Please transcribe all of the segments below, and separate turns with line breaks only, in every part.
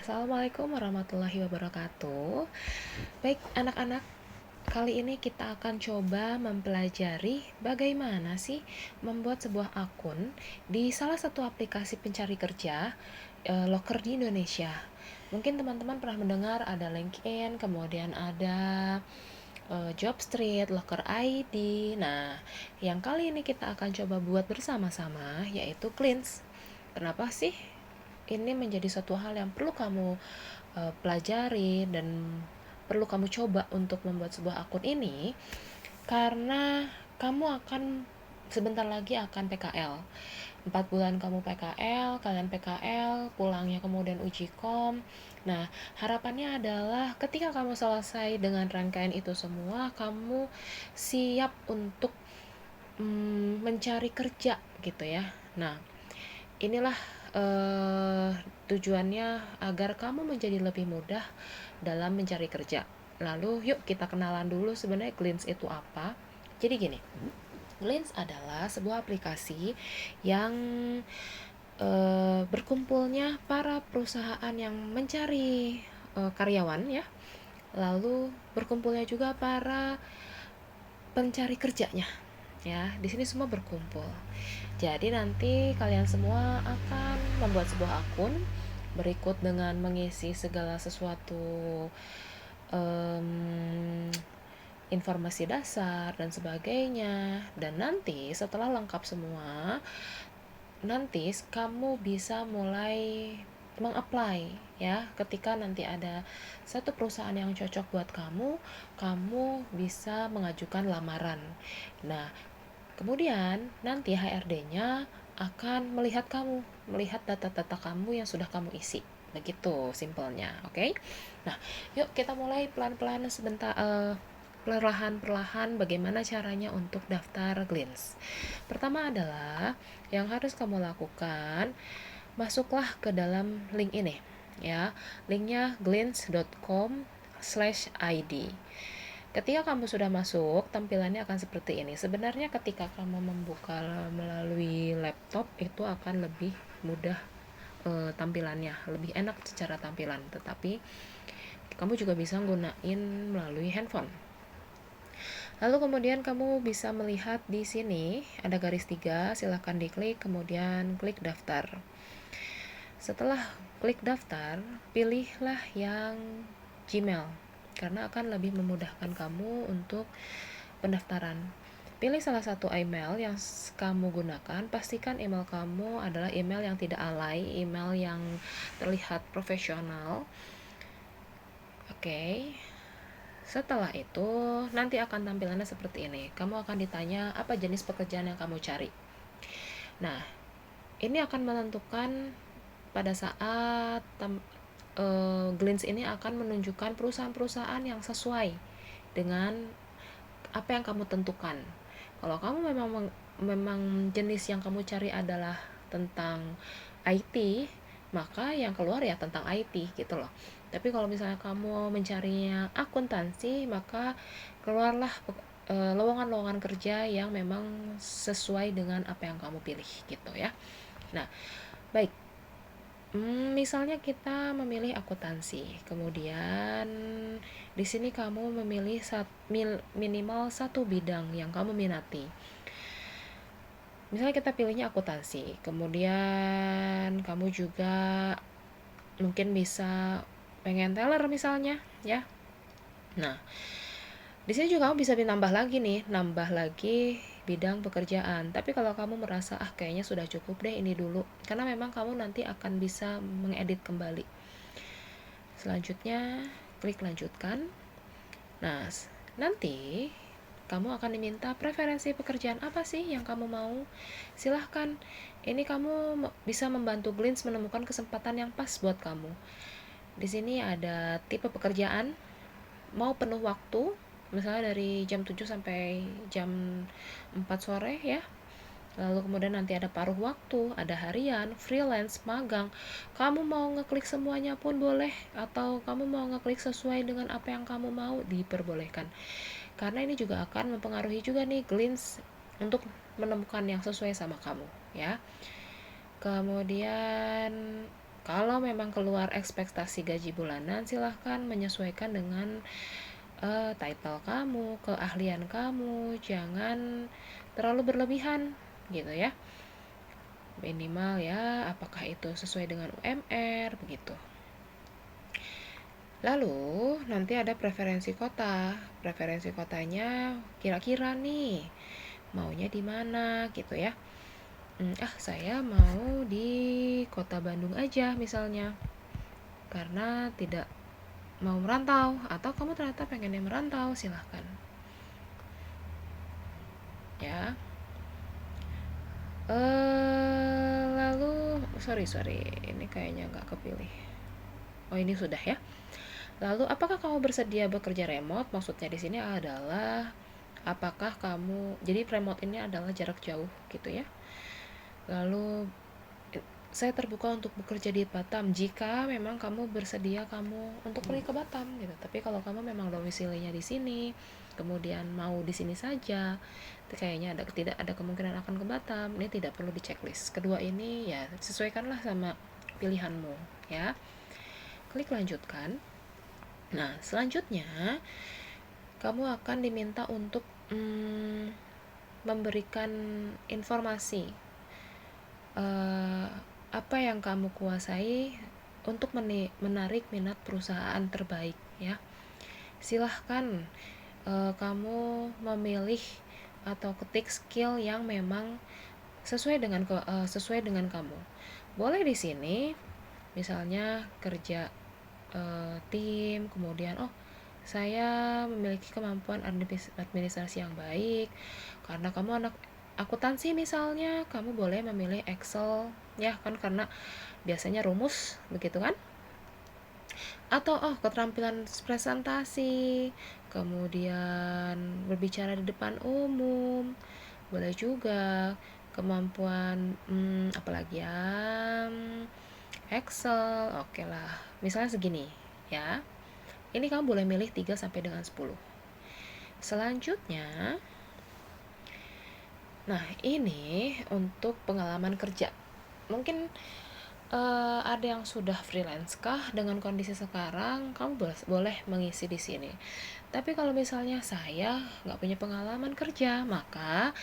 Assalamualaikum warahmatullahi wabarakatuh. Baik, anak-anak, kali ini kita akan coba mempelajari bagaimana sih membuat sebuah akun di salah satu aplikasi pencari kerja loker di Indonesia. Mungkin teman-teman pernah mendengar ada LinkedIn, kemudian ada Jobstreet, Loker ID. Nah, yang kali ini kita akan coba buat bersama-sama yaitu Cleanse. Kenapa sih ini menjadi suatu hal yang perlu kamu pelajari dan perlu kamu coba untuk membuat sebuah akun ini? Karena kamu akan sebentar lagi akan PKL. 4 bulan kamu PKL, kalian PKL, pulangnya kemudian uji kom. Nah, harapannya adalah ketika kamu selesai dengan rangkaian itu semua, kamu siap untuk mencari kerja gitu ya. Nah, inilah tujuannya agar kamu menjadi lebih mudah dalam mencari kerja. Lalu yuk kita kenalan dulu sebenarnya Glints itu apa. Jadi gini, Glints adalah sebuah aplikasi yang berkumpulnya para perusahaan yang mencari karyawan ya. Lalu berkumpulnya juga para pencari kerjanya. Ya, di sini semua berkumpul. Jadi nanti kalian semua akan membuat sebuah akun berikut dengan mengisi segala sesuatu informasi dasar dan sebagainya. Dan nanti setelah lengkap semua, nanti kamu bisa mulai mengapply ya. Ketika nanti ada satu perusahaan yang cocok buat kamu, kamu bisa mengajukan lamaran. Nah, kemudian nanti HRD-nya akan melihat kamu, melihat data-data kamu yang sudah kamu isi. Begitu simpelnya, oke? Nah, yuk kita mulai pelan-pelan sebentar, perlahan-perlahan bagaimana caranya untuk daftar Glints. Pertama adalah yang harus kamu lakukan, masuklah ke dalam link ini ya. Linknya glints.com/id. Ketika kamu sudah masuk, tampilannya akan seperti ini. Sebenarnya ketika kamu membuka melalui laptop itu akan lebih mudah tampilannya, lebih enak secara tampilan. Tetapi kamu juga bisa gunain melalui handphone. Lalu kemudian kamu bisa melihat di sini ada garis 3, silahkan diklik, kemudian klik daftar. Setelah klik daftar, pilihlah yang Gmail karena akan lebih memudahkan kamu untuk pendaftaran. Pilih salah satu email yang kamu gunakan. Pastikan email kamu adalah email yang tidak alay, email yang terlihat profesional. Oke. Setelah itu, nanti akan tampilannya seperti ini. Kamu akan ditanya apa jenis pekerjaan yang kamu cari. Nah, ini akan menentukan pada saat Glints ini akan menunjukkan perusahaan-perusahaan yang sesuai dengan apa yang kamu tentukan. Kalau kamu memang jenis yang kamu cari adalah tentang IT, maka yang keluar ya tentang IT gitu loh. Tapi kalau misalnya kamu mencarinya akuntansi, maka keluarlah lowongan-lowongan kerja yang memang sesuai dengan apa yang kamu pilih gitu ya. Nah, baik. Misalnya kita memilih akuntansi, kemudian di sini kamu memilih minimal satu bidang yang kamu minati. Misalnya kita pilihnya akuntansi, kemudian kamu juga mungkin bisa pengen teller misalnya, ya. Nah, di sini juga kamu bisa nambah lagi nih, nambah lagi bidang pekerjaan. Tapi kalau kamu merasa kayaknya sudah cukup deh ini dulu, karena memang kamu nanti akan bisa mengedit kembali. Selanjutnya klik lanjutkan. Nah, nanti kamu akan diminta preferensi pekerjaan apa sih yang kamu mau. Silahkan, ini kamu bisa membantu Glints menemukan kesempatan yang pas buat kamu. Di sini ada tipe pekerjaan, mau penuh waktu, misalnya dari jam 7 sampai jam 4 sore ya. Lalu kemudian nanti ada paruh waktu, ada harian, freelance, magang. Kamu mau ngeklik semuanya pun boleh, atau kamu mau ngeklik sesuai dengan apa yang kamu mau, diperbolehkan. Karena ini juga akan mempengaruhi juga nih Glints untuk menemukan yang sesuai sama kamu ya. Kemudian Kalau memang keluar ekspektasi gaji bulanan, silahkan menyesuaikan dengan title kamu, keahlian kamu, jangan terlalu berlebihan gitu ya. Minimal ya, apakah itu sesuai dengan UMR begitu. Lalu nanti ada preferensi kota. Preferensi kotanya kira-kira nih maunya di mana gitu ya. Saya mau di kota Bandung aja misalnya. Karena tidak mau merantau, atau kamu ternyata pengennya merantau, silahkan. Ya. Lalu sorry, ini kayaknya nggak kepilih. Oh, ini sudah ya. Lalu, apakah kamu bersedia bekerja remote? Maksudnya di sini adalah apakah kamu, jadi remote ini adalah jarak jauh gitu ya. Lalu saya terbuka untuk bekerja di Batam jika memang kamu bersedia kamu untuk pergi ke Batam gitu. Tapi kalau kamu memang domisilinya di sini, kemudian mau di sini saja, kayaknya tidak ada kemungkinan akan ke Batam. Ini tidak perlu di checklist. Kedua ini ya sesuaikanlah sama pilihanmu ya. Klik lanjutkan. Nah, selanjutnya kamu akan diminta untuk memberikan informasi apa yang kamu kuasai untuk menarik minat perusahaan terbaik ya. Silahkan kamu memilih atau ketik skill yang memang sesuai dengan kamu. Boleh di sini misalnya kerja tim, kemudian saya memiliki kemampuan administrasi yang baik. Karena kamu anak akuntansi misalnya, kamu boleh memilih Excel ya kan, karena biasanya rumus begitu kan. Atau keterampilan presentasi, kemudian berbicara di depan umum, boleh juga kemampuan apalagi ya, Excel, oke lah. Misalnya segini ya. Ini kamu boleh milih 3 sampai dengan 10. Selanjutnya, nah ini untuk pengalaman kerja. Mungkin ada yang sudah freelance kah dengan kondisi sekarang, kamu boleh mengisi di sini. Tapi kalau misalnya saya nggak punya pengalaman kerja, maka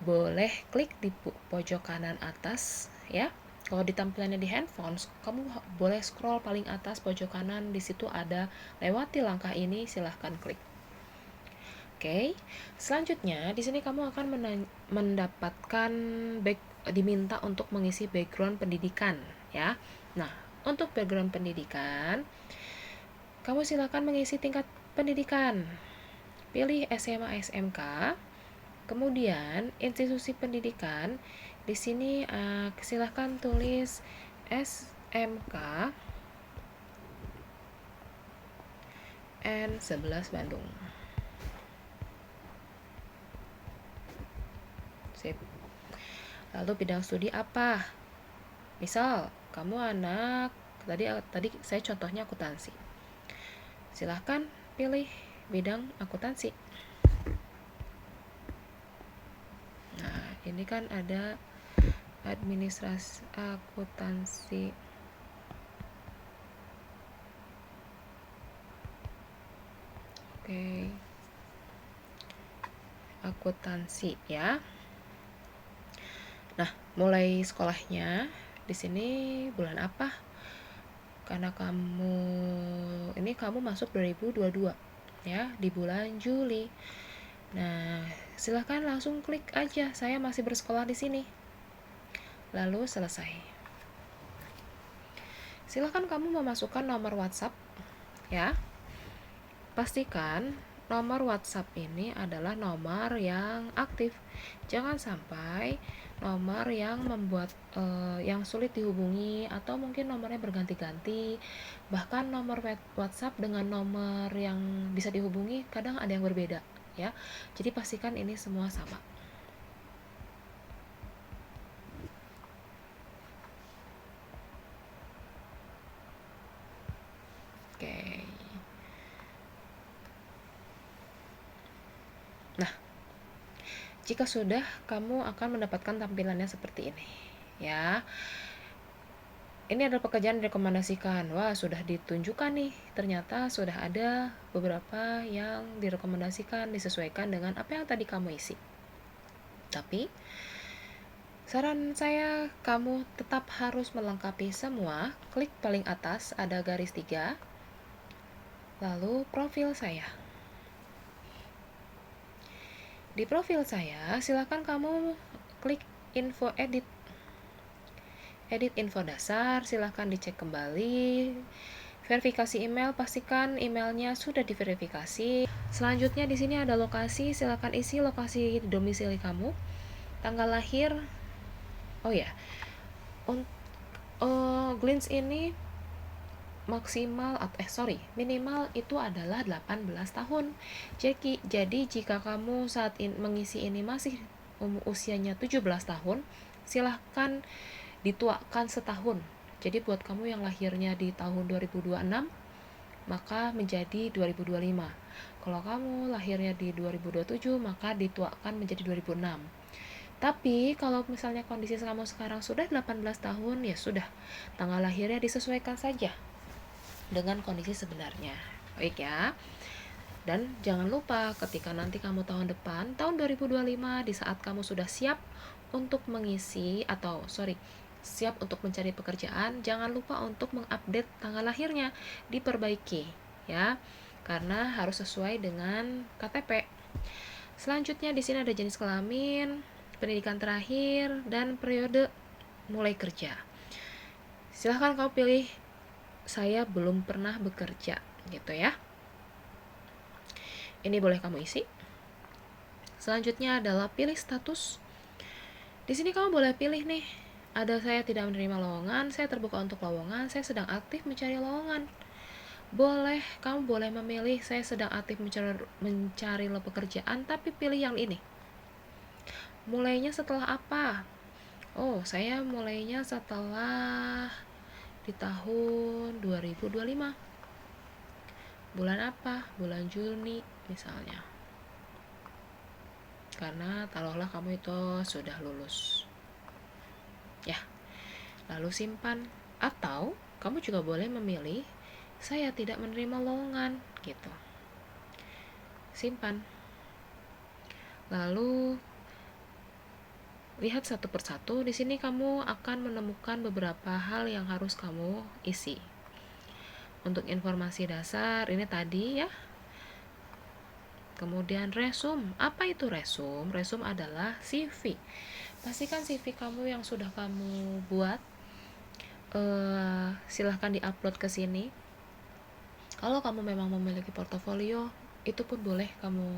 boleh klik di pojok kanan atas ya. Kalau di tampilannya di handphone, kamu boleh scroll paling atas pojok kanan, di situ ada lewati langkah ini, silahkan klik. Oke. Selanjutnya di sini kamu akan mendapatkan diminta untuk mengisi background pendidikan ya. Nah, untuk background pendidikan, kamu silakan mengisi tingkat pendidikan. Pilih SMA SMK. Kemudian institusi pendidikan, di sini silahkan tulis SMK N11 Bandung. Sip. Lalu bidang studi apa? Misal kamu anak tadi saya contohnya akuntansi. Silahkan pilih bidang akuntansi. Nah, ini kan ada administrasi akuntansi. Oke. Akuntansi ya. Nah, mulai sekolahnya di sini bulan apa? Karena kamu masuk 2022 ya, di bulan Juli. Nah, silahkan langsung klik aja saya masih bersekolah di sini. Lalu selesai. Silahkan kamu memasukkan nomor WhatsApp ya. Pastikan nomor WhatsApp ini adalah nomor yang aktif. Jangan sampai nomor yang membuat yang sulit dihubungi, atau mungkin nomornya berganti-ganti. Bahkan nomor WhatsApp dengan nomor yang bisa dihubungi kadang ada yang berbeda ya. Jadi pastikan ini semua sama. Oke. Nah, jika sudah, kamu akan mendapatkan tampilannya seperti ini ya. ini adalah pekerjaan direkomendasikan. Wah, sudah ditunjukkan nih. Ternyata sudah ada beberapa yang direkomendasikan disesuaikan dengan apa yang tadi kamu isi. Tapi saran saya, kamu tetap harus melengkapi semua. Klik paling atas, ada garis 3. Lalu profil saya. Di profil saya, silakan kamu klik info edit. Edit info dasar, silakan dicek kembali. Verifikasi email, pastikan emailnya sudah diverifikasi. Selanjutnya di sini ada lokasi, silakan isi lokasi domisili kamu. Tanggal lahir. Oh ya. Glints ini minimal itu adalah 18 tahun. Jadi jika kamu saat mengisi ini masih usianya 17 tahun, silahkan dituakan setahun. Jadi buat kamu yang lahirnya di tahun 2026, maka menjadi 2025. Kalau kamu lahirnya di 2027, maka dituakan menjadi 2006. Tapi kalau misalnya kondisi kamu sekarang sudah 18 tahun, ya sudah, tanggal lahirnya disesuaikan saja dengan kondisi sebenarnya. Baik ya. Dan jangan lupa ketika nanti kamu tahun depan, tahun 2025, di saat kamu sudah siap untuk siap untuk mencari pekerjaan, jangan lupa untuk mengupdate tanggal lahirnya, diperbaiki ya. Karena harus sesuai dengan KTP. Selanjutnya di sini ada jenis kelamin, pendidikan terakhir, dan periode mulai kerja. Silahkan kamu pilih saya belum pernah bekerja gitu ya. Ini boleh kamu isi. Selanjutnya adalah pilih status. Di sini kamu boleh pilih nih, ada saya tidak menerima lowongan, saya terbuka untuk lowongan, saya sedang aktif mencari lowongan. Kamu boleh memilih saya sedang aktif mencari pekerjaan, tapi pilih yang ini. Mulainya setelah apa? Oh, saya mulainya setelah di tahun 2025. Bulan apa? Bulan Juni misalnya. Karena taruhlah kamu itu sudah lulus. Ya. Lalu simpan. Atau kamu juga boleh memilih saya tidak menerima lowongan gitu. Simpan. Lalu lihat satu persatu. Di sini kamu akan menemukan beberapa hal yang harus kamu isi. Untuk informasi dasar ini tadi ya. Kemudian resume. Apa itu resume? Resume adalah CV. Pastikan CV kamu yang sudah kamu buat, silahkan diupload ke sini. Kalau kamu memang memiliki portofolio, itu pun boleh kamu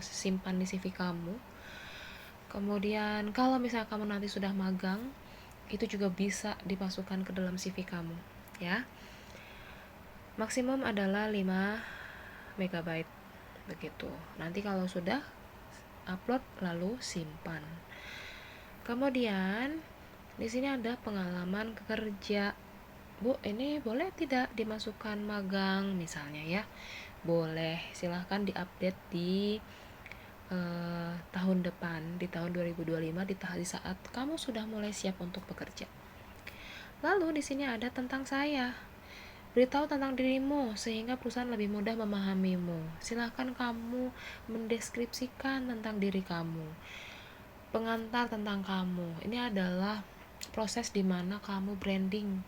simpan di CV kamu. Kemudian kalau misalnya kamu nanti sudah magang, itu juga bisa dimasukkan ke dalam CV kamu ya. Maksimum adalah 5 MB begitu. Nanti kalau sudah upload lalu simpan. Kemudian di sini ada pengalaman kerja. Bu, ini boleh tidak dimasukkan magang misalnya ya? Boleh, silahkan diupdate di tahun depan, di tahun 2025, di saat kamu sudah mulai siap untuk bekerja. Lalu di sini ada tentang saya. Beritahu tentang dirimu sehingga perusahaan lebih mudah memahamimu. Silahkan kamu mendeskripsikan tentang diri kamu. Pengantar tentang kamu. Ini adalah proses di mana kamu branding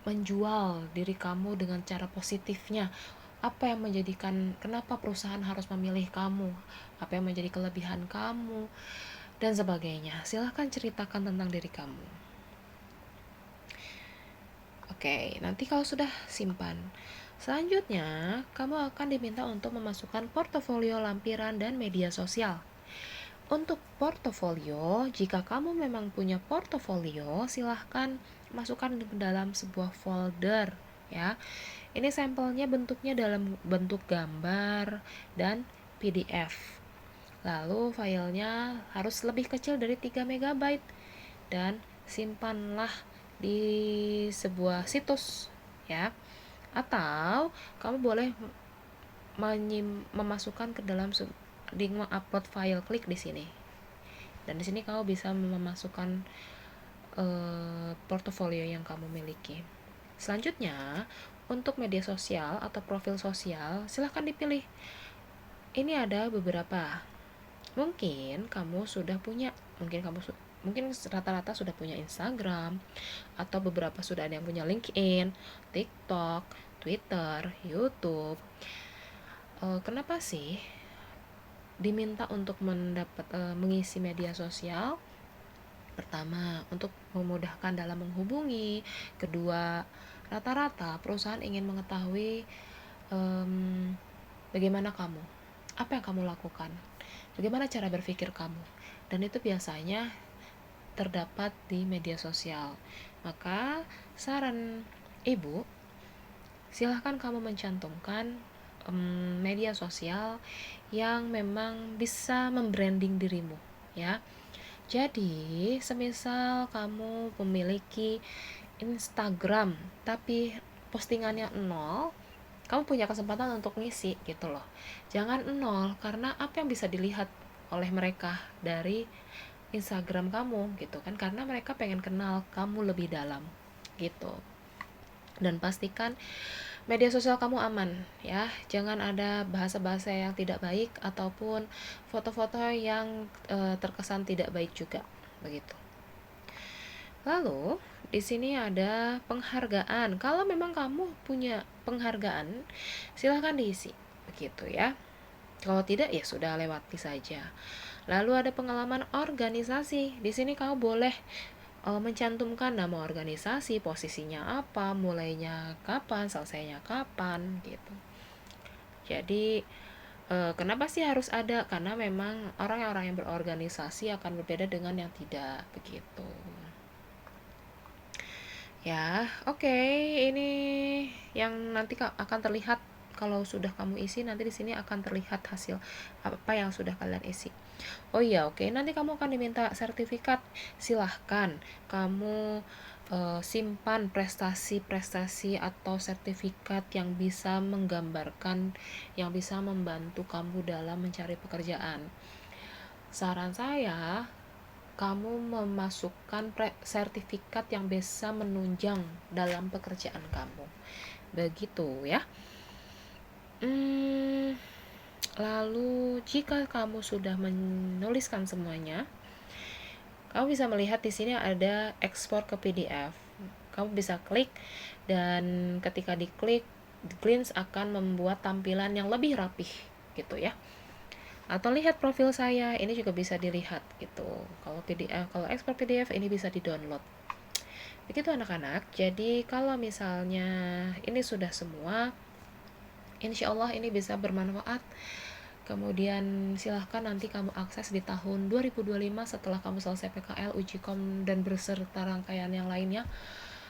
menjual diri kamu dengan cara positifnya. Apa yang menjadikan kenapa perusahaan harus memilih kamu, apa yang menjadi kelebihan kamu, dan sebagainya. Silahkan ceritakan tentang diri kamu. Oke, nanti kalau sudah simpan. Selanjutnya, kamu akan diminta untuk memasukkan portofolio lampiran dan media sosial. Untuk portofolio, jika kamu memang punya portofolio, silahkan masukkan ke dalam sebuah folder ya. Ini sampelnya bentuknya dalam bentuk gambar dan PDF. Lalu filenya harus lebih kecil dari 3 MB dan simpanlah di sebuah situs ya. Atau kamu boleh memasukkan ke dalam link upload file, klik di sini. Dan di sini kamu bisa memasukkan portofolio yang kamu miliki. Selanjutnya, untuk media sosial atau profil sosial, silahkan dipilih. Ini ada beberapa. Mungkin kamu sudah punya, mungkin rata-rata sudah punya Instagram, atau beberapa sudah ada yang punya LinkedIn, TikTok, Twitter, YouTube. Kenapa sih diminta untuk mengisi media sosial? Pertama, untuk memudahkan dalam menghubungi. Kedua, rata-rata perusahaan ingin mengetahui bagaimana kamu, apa yang kamu lakukan, bagaimana cara berpikir kamu, dan itu biasanya terdapat di media sosial. Maka saran ibu, silahkan kamu mencantumkan media sosial yang memang bisa membranding dirimu, ya. Jadi, semisal kamu memiliki Instagram tapi postingannya nol, kamu punya kesempatan untuk ngisi gitu loh. Jangan nol, karena apa yang bisa dilihat oleh mereka dari Instagram kamu gitu kan, karena mereka pengen kenal kamu lebih dalam gitu. Dan pastikan media sosial kamu aman ya, jangan ada bahasa-bahasa yang tidak baik ataupun foto-foto yang terkesan tidak baik juga begitu. Lalu di sini ada penghargaan. Kalau memang kamu punya penghargaan, silahkan diisi begitu ya. Kalau tidak ya sudah, lewati saja. Lalu ada pengalaman organisasi. Di sini kamu boleh mencantumkan nama organisasi, posisinya apa, mulainya kapan, selesainya kapan gitu. Jadi kenapa sih harus ada? Karena memang orang-orang yang berorganisasi akan berbeda dengan yang tidak begitu. Ya, oke. Ini yang nanti akan terlihat kalau sudah kamu isi. Nanti di sini akan terlihat hasil apa yang sudah kalian isi. Oh iya, oke. Nanti kamu akan diminta sertifikat. Silahkan kamu simpan prestasi-prestasi atau sertifikat yang bisa menggambarkan, yang bisa membantu kamu dalam mencari pekerjaan. Saran saya, kamu memasukkan sertifikat yang bisa menunjang dalam pekerjaan kamu. Begitu ya. Lalu jika kamu sudah menuliskan semuanya, kamu bisa melihat di sini ada ekspor ke PDF. Kamu bisa klik, dan ketika diklik, Glints akan membuat tampilan yang lebih rapih gitu ya. Atau lihat profil saya, ini juga bisa dilihat gitu. Kalau PDF, kalau ekspor PDF ini bisa di-download. Begitu anak-anak. Jadi kalau misalnya ini sudah semua, insya Allah ini bisa bermanfaat. Kemudian silahkan nanti kamu akses di tahun 2025 setelah kamu selesai PKL, uji kom, dan beserta rangkaian yang lainnya.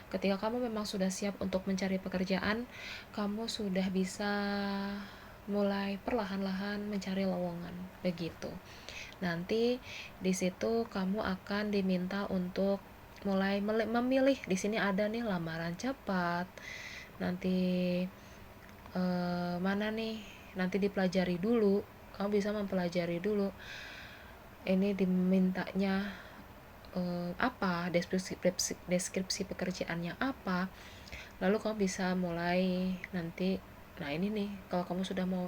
Ketika kamu memang sudah siap untuk mencari pekerjaan, kamu sudah bisa mulai perlahan-lahan mencari lowongan begitu. Nanti di situ kamu akan diminta untuk mulai memilih. Di sini ada nih lamaran cepat. Nanti mana nih? Nanti dipelajari dulu. Kamu bisa mempelajari dulu. Ini dimintanya apa, deskripsi pekerjaannya apa. Lalu kamu bisa mulai nanti. Nah ini nih, kalau kamu sudah mau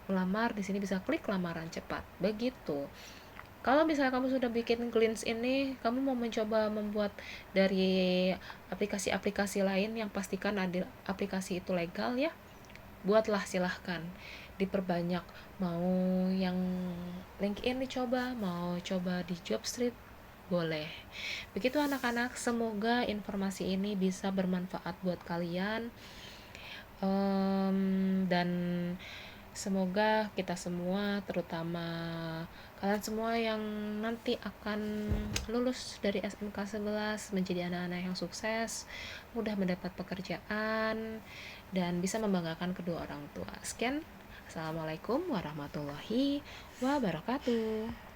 melamar, di sini bisa klik lamaran cepat begitu. Kalau misalnya kamu sudah bikin Glints ini, kamu mau mencoba membuat dari aplikasi-aplikasi lain yang pastikan ada aplikasi itu legal ya, buatlah, silahkan diperbanyak. Mau yang LinkedIn dicoba, mau coba di Jobstreet, boleh. Begitu anak-anak, semoga informasi ini bisa bermanfaat buat kalian, dan semoga kita semua, terutama kalian semua yang nanti akan lulus dari SMK 11 menjadi anak-anak yang sukses, mudah mendapat pekerjaan, dan bisa membanggakan kedua orang tua. Sekian, assalamualaikum warahmatullahi wabarakatuh.